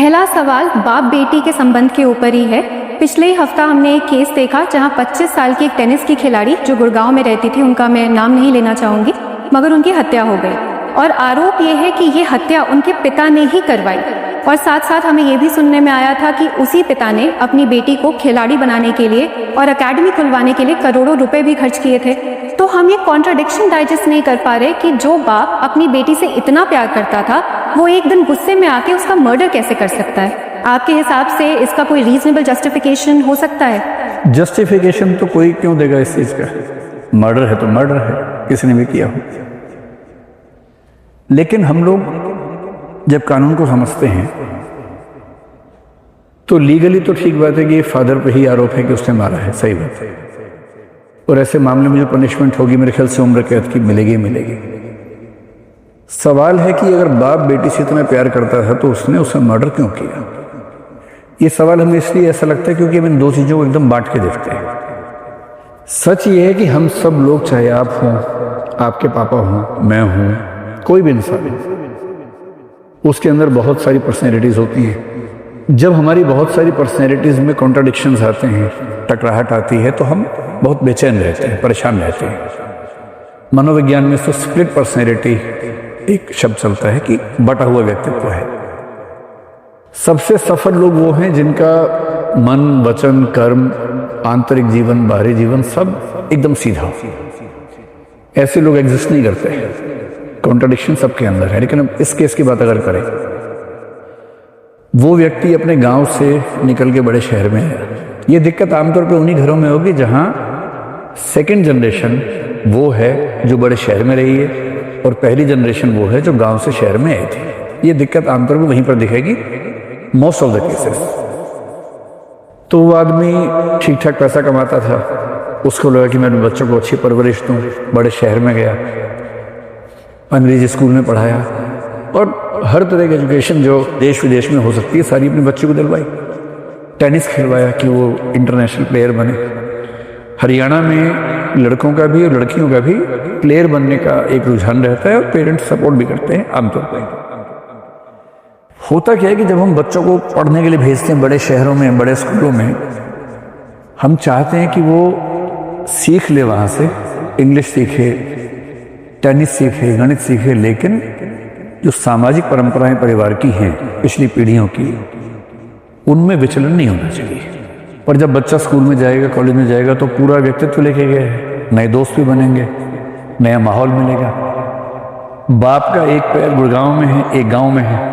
पहला सवाल बाप बेटी के संबंध के ऊपर ही है। पिछले ही हफ्ता हमने एक केस देखा जहां 25 साल की एक टेनिस की खिलाड़ी जो गुड़गांव में रहती थी, उनका मैं नाम नहीं लेना चाहूंगी, मगर उनकी हत्या हो गई और आरोप ये है कि ये हत्या उनके पिता ने ही करवाई। और साथ साथ हमें ये भी सुनने में आया था कि उसी पिता ने अपनी बेटी को खिलाड़ी बनाने के लिए और एकेडमी खुलवाने के लिए करोड़ों रुपए भी खर्च किए थे। तो हम ये कॉन्ट्राडिक्शन डाइजेस्ट नहीं कर पा रहे कि जो बाप अपनी बेटी से इतना प्यार करता था वो एक दिन गुस्से में आके उसका मर्डर कैसे कर सकता है। आपके हिसाब से इसका कोई रीजनेबल जस्टिफिकेशन हो सकता है? जस्टिफिकेशन तो कोई क्यों देगा इस चीज का? मर्डर है तो मर्डर है, किसी ने भी किया हो। लेकिन हम लोग जब कानून को समझते हैं तो लीगली तो ठीक बात है कि ये फादर पे ही आरोप है कि उसने मारा है, सही बात है। और ऐसे मामले में जो पनिशमेंट होगी मेरे ख्याल से उम्र कैद की मिलेगी मिलेगी। सवाल है कि अगर बाप बेटी से इतना प्यार करता था तो उसने उसे मर्डर क्यों किया? ये सवाल हमें इसलिए ऐसा लगता है क्योंकि हम इन दो चीजों को एकदम बांट के देखते हैं। सच ये है कि हम सब लोग, चाहे आप हों, आपके पापा हों, मैं हूं, कोई भी इंसान, उसके अंदर बहुत सारी पर्सनैलिटीज होती हैं। जब हमारी बहुत सारी पर्सनैलिटीज में कॉन्ट्राडिक्शंस आते हैं, टकराहट आती है, तो हम बहुत बेचैन रहते हैं, परेशान रहते हैं। मनोविज्ञान में तो स्प्लिट पर्सनैलिटी एक शब्द चलता है कि बटा हुआ व्यक्तित्व है। सबसे सफल लोग वो हैं जिनका मन, वचन, कर्म, आंतरिक जीवन, बाहरी जीवन सब एकदम सीधा। ऐसे लोग एग्जिस्ट नहीं करते। कॉन्ट्राडिक्शन सबके अंदर है। लेकिन अब इस केस की बात अगर करें, वो व्यक्ति अपने गांव से निकल के बड़े शहर में है। ये दिक्कत आमतौर पे उन्हीं घरों में होगी जहां सेकंड जनरेशन वो है जो बड़े शहर में रही है और पहली जनरेशन वो है जो गांव से शहर में आई थी। ये दिक्कत आमतौर पे वहीं पर दिखेगी मोस्ट ऑफ द केसेस। तो वो आदमी ठीक ठाक पैसा कमाता था, उसको लगा कि मैं अपने बच्चों को अच्छी परवरिश दूं, बड़े शहर में गया, अंग्रेजी स्कूल में पढ़ाया और हर तरह की एजुकेशन जो देश विदेश में हो सकती है सारी अपने बच्चों को दिलवाई। टेनिस खिलवाया कि वो इंटरनेशनल प्लेयर बने। हरियाणा में लड़कों का भी और लड़कियों का भी प्लेयर बनने का एक रुझान रहता है और पेरेंट्स सपोर्ट भी करते हैं आमतौर पर। होता क्या है कि जब हम बच्चों को पढ़ने के लिए भेजते हैं बड़े शहरों में, बड़े स्कूलों में, हम चाहते हैं कि वो सीख ले, वहाँ से इंग्लिश सीखे, टेनिस सीखे, गणित सीखे, लेकिन जो सामाजिक परंपराएं परिवार की हैं पिछली पीढ़ियों की, उनमें विचलन नहीं होना चाहिए। पर जब बच्चा स्कूल में जाएगा, कॉलेज में जाएगा, तो पूरा व्यक्तित्व लेके गया है, नए दोस्त भी बनेंगे, नया माहौल मिलेगा। बाप का एक पैर गुड़गांव में है, एक गांव में है।